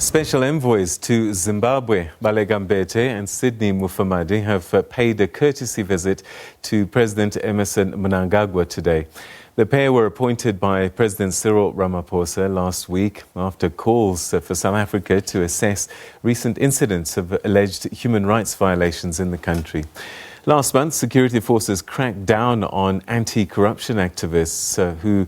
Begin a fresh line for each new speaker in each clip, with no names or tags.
Special envoys to Zimbabwe, Baleka Mbete and Syndey Mufamadi, have paid a courtesy visit to President Emmerson Mnangagwa today. The pair were appointed by President Cyril Rampahosa last week after calls for South Africa to assess recent incidents of alleged human rights violations in the country. Last month, security forces cracked down on anti-corruption activists who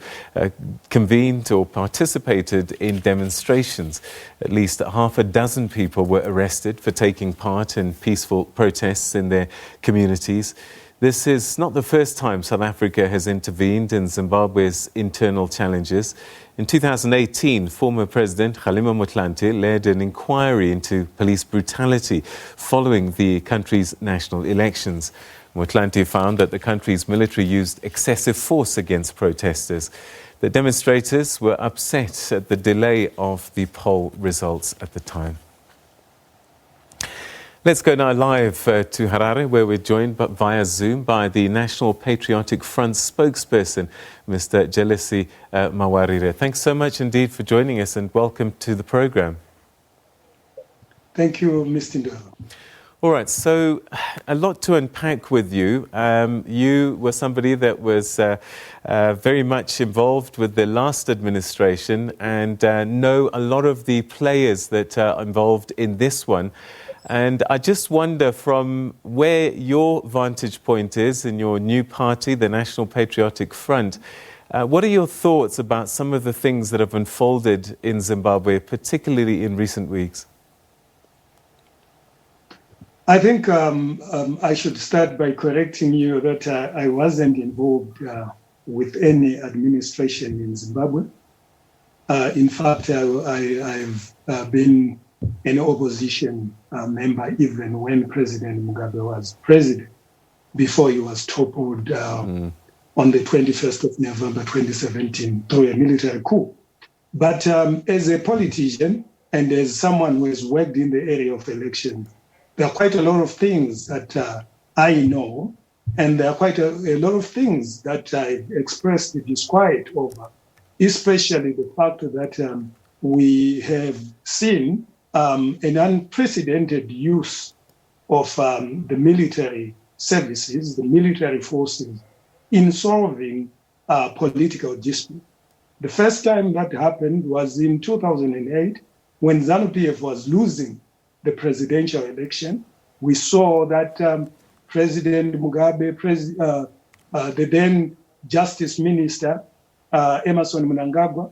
convened or participated in demonstrations. At least half a dozen people were arrested for taking part in peaceful protests in their communities. This is not the first time South Africa has intervened in Zimbabwe's internal challenges. In 2018, former President Kgalema Motlanthe led an inquiry into police brutality following the country's national elections. Motlanthe found that the country's military used excessive force against protesters. The demonstrators were upset at the delay of the poll results at the time. Let's go now live to Harare, where we're joined via Zoom by the National Patriotic Front Spokesperson, Mr. Mbizvo Mawarire. Thanks so much indeed for joining us and welcome to the program.
Thank you, Mr. Ndolo.
All right, so a lot to unpack with you. You were somebody that was very much involved with the last administration and know a lot of the players that are involved in this one. And I just wonder, from where your vantage point is in your new party, the National Patriotic Front, what are your thoughts about some of the things that have unfolded in Zimbabwe, particularly in recent weeks?
I think I should start by correcting you that I wasn't involved with any administration in Zimbabwe. In fact, I've been an opposition member even when President Mugabe was president, before he was toppled on the 21st of November 2017 through a military coup. But as a politician and as someone who has worked in the area of elections, there are quite a lot of things that I know, and there are quite a lot of things that I expressed disquiet over, especially the fact that we have seen an unprecedented use of the military services, the military forces, in solving political disputes. The first time that happened was in 2008, when ZANU-PF was losing the presidential election. We saw that President Mugabe, the then Justice Minister, Emmerson Mnangagwa,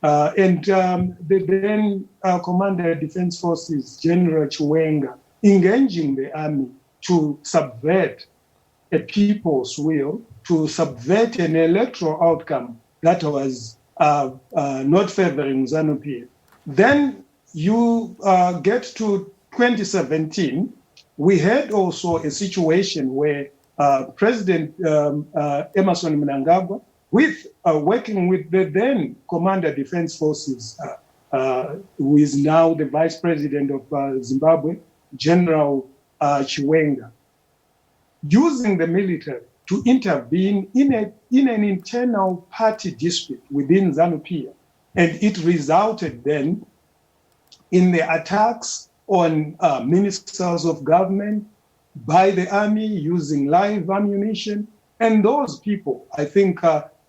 and the then Commander of Defense Forces, General Chiwenga, engaging the army to subvert a people's will, to subvert an electoral outcome that was not favoring ZANU-PF. Then you get to 2017, we had also a situation where President Emmerson Mnangagwa, working with the then Commander of Defense Forces, who is now the Vice President of Zimbabwe, General Chiwenga, using the military to intervene in an internal party dispute within ZANU-PF. And it resulted then in the attacks on ministers of government by the army using live ammunition. And those people, I think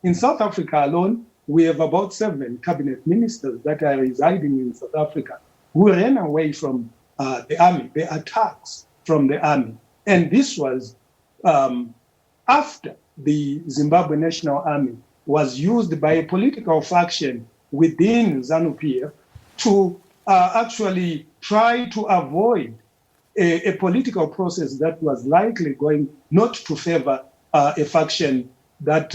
in South Africa alone, we have about 7 cabinet ministers that are residing in South Africa who ran away from the army, the attacks from the army. And this was after the Zimbabwe National Army was used by a political faction within ZANU-PF to actually try to avoid a political process that was likely going not to favor a faction that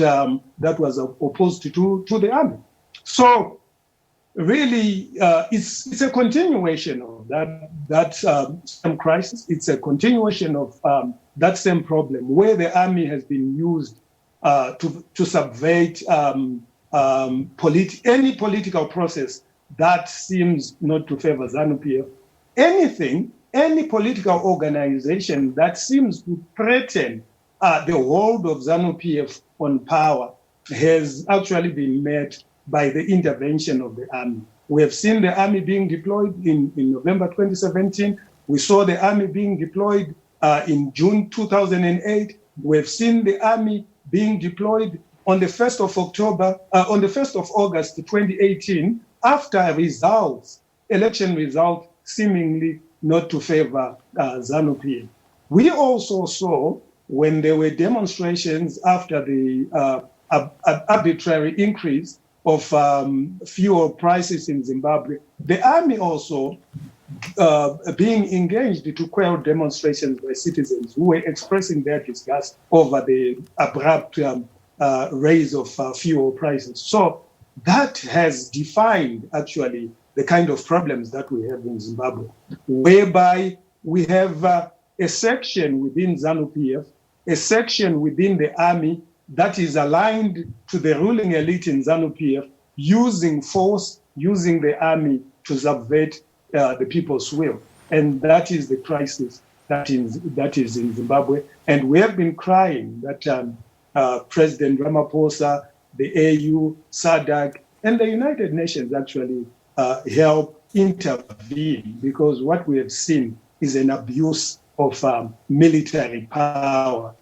was opposed to the army. So really, it's a continuation of that same crisis. It's a continuation of that same problem where the army has been used to subvert any political process that seems not to favor ZANU-PF. Any political organization that seems to threaten the hold of ZANU-PF on power has actually been met by the intervention of the army. We have seen the army being deployed in November 2017. We saw the army being deployed in June 2008. We have seen the army being deployed on the 1st of August 2018, after election results seemingly not to favor ZANU-PF. We also saw when there were demonstrations after the arbitrary increase of fuel prices in Zimbabwe, the army also being engaged to quell demonstrations by citizens who were expressing their disgust over the abrupt raise of fuel prices. So that has defined actually the kind of problems that we have in Zimbabwe, whereby we have a section within ZANU-PF, a section within the army that is aligned to the ruling elite in ZANU-PF, using force, using the army to subvert the people's will. And that is the crisis that is in Zimbabwe. And we have been crying that President Ramaphosa, the AU, SADC, and the United Nations actually help intervene, because what we have seen is an abuse of military power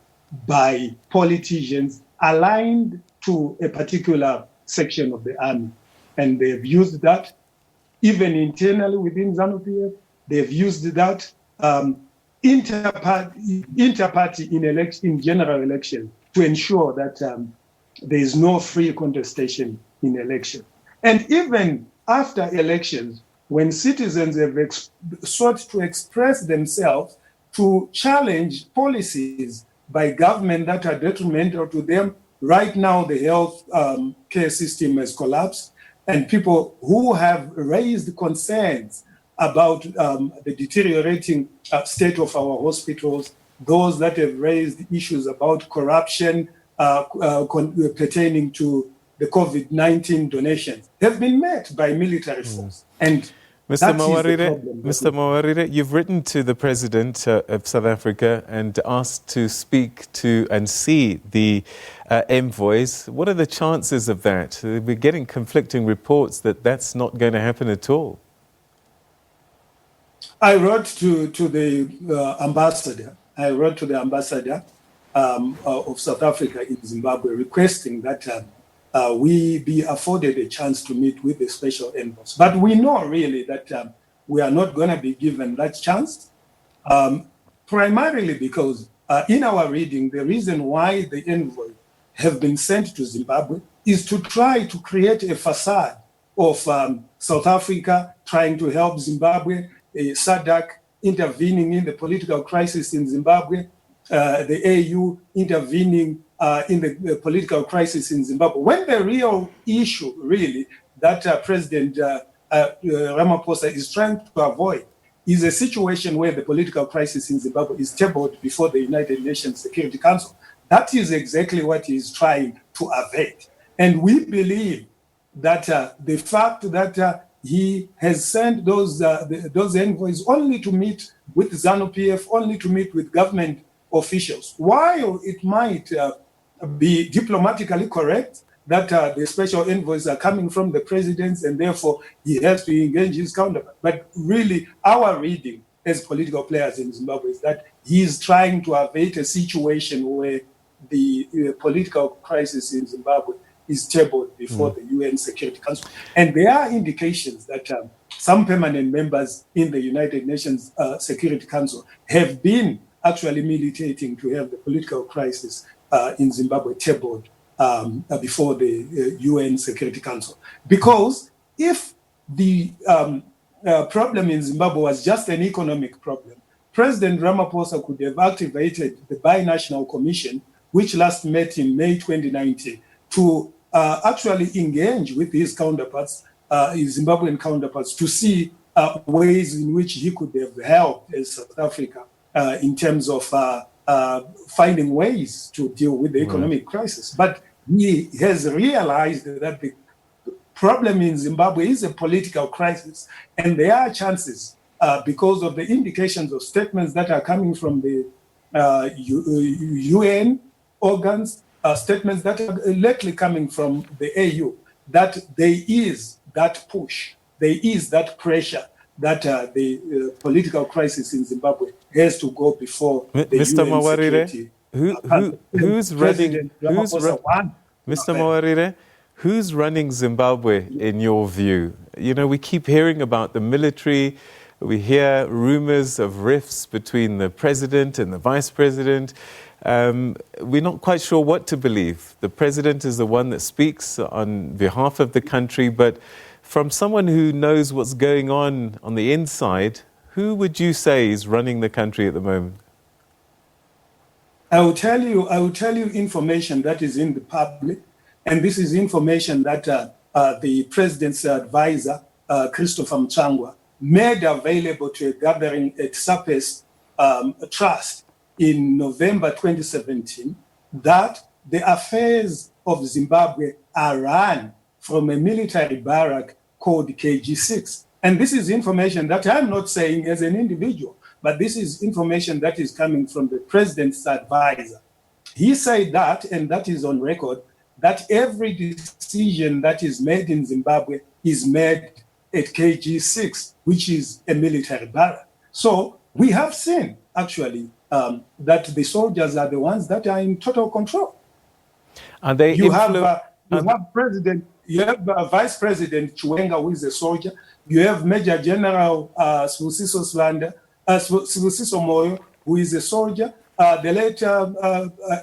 by politicians aligned to a particular section of the army. And they've used that even internally within ZANU-PF. They've used that inter-party in general elections to ensure that there is no free contestation in elections. And even after elections, when citizens have sought to express themselves to challenge policies by government that are detrimental to them, right now the health care system has collapsed, and people who have raised concerns about the deteriorating state of our hospitals, those that have raised issues about corruption pertaining to the COVID-19 donations, have been met by military force. And
Mr. Mawarire, you've written to the President of South Africa and asked to speak to and see the envoys. What are the chances of that? We're getting conflicting reports that that's not going to happen at all.
I wrote to the ambassador. I wrote to the ambassador of South Africa in Zimbabwe, requesting that we be afforded a chance to meet with the special envoys. But we know really that we are not going to be given that chance, primarily because in our reading, the reason why the envoys have been sent to Zimbabwe is to try to create a facade of South Africa trying to help Zimbabwe, SADC intervening in the political crisis in Zimbabwe, the AU intervening in the political crisis in Zimbabwe, when the real issue really that President Ramaphosa is trying to avoid is a situation where the political crisis in Zimbabwe is tabled before the United Nations Security Council. That is exactly what he is trying to avoid. And we believe that the fact that he has sent those envoys only to meet with ZANU-PF, only to meet with government officials, while it might be diplomatically correct that the special envoys are coming from the presidents and therefore he has to engage his counterpart. But really, our reading as political players in Zimbabwe is that he is trying to avoid a situation where the political crisis in Zimbabwe is tabled before the UN Security Council. And there are indications that some permanent members in the United Nations Security Council have been actually militating to have the political crisis in Zimbabwe tabled before the UN Security Council. Because if the problem in Zimbabwe was just an economic problem, President Ramaphosa could have activated the Binational Commission, which last met in May 2019, to actually engage with his counterparts, his Zimbabwean counterparts, to see ways in which he could have helped South Africa in terms of finding ways to deal with the economic crisis. But he has realized that the problem in Zimbabwe is a political crisis, and there are chances because of the indications of statements that are coming from the UN organs, statements that are lately coming from the AU, that there is that push there is that pressure that the political crisis in Zimbabwe has to go before the
Mr.
UN
Mawarire,
Security.
who's running? Mr. Mawarire, who's running Zimbabwe in your view? You know, we keep hearing about the military. We hear rumors of rifts between the president and the vice president. We're not quite sure what to believe. The president is the one that speaks on behalf of the country, but from someone who knows what's going on the inside, who would you say is running the country at the moment?
I will tell you information that is in the public, and this is information that the president's advisor, Christopher Mnangagwa, made available to a gathering at SABC Trust in November 2017, that the affairs of Zimbabwe are run from a military barrack called KG6. And this is information that I'm not saying as an individual, but this is information that is coming from the president's advisor. He said that, and that is on record, that every decision that is made in Zimbabwe is made at KG6, which is a military barrack. So we have seen, actually, that the soldiers are the ones that are in total control.
And they
you have Vice President Chiwenga, who is a soldier. You have Major General Sibusiso Moyo, who is a soldier. The late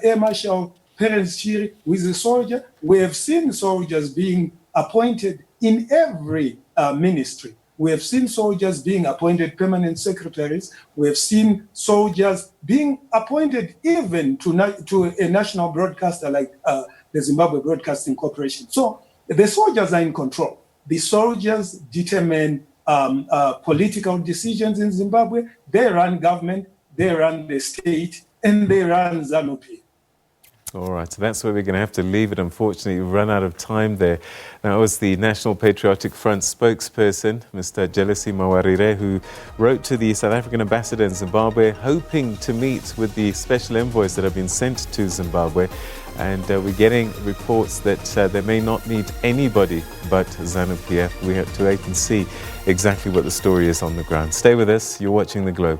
Air Marshal Terence Chiri, who is a soldier. We have seen soldiers being appointed in every ministry. We have seen soldiers being appointed permanent secretaries. We have seen soldiers being appointed even to a national broadcaster like the Zimbabwe Broadcasting Corporation. So the soldiers are in control. The soldiers determine political decisions in Zimbabwe. They run government, they run the state, and they run ZANU-PF.
All right, so that's where we're going to have to leave it. Unfortunately, we've run out of time there. That was the National Patriotic Front spokesperson, Mr. Mawarire, who wrote to the South African ambassador in Zimbabwe, hoping to meet with the special envoys that have been sent to Zimbabwe. And we're getting reports that they may not meet anybody but ZANU-PF. We have to wait and see exactly what the story is on the ground. Stay with us. You're watching The Globe.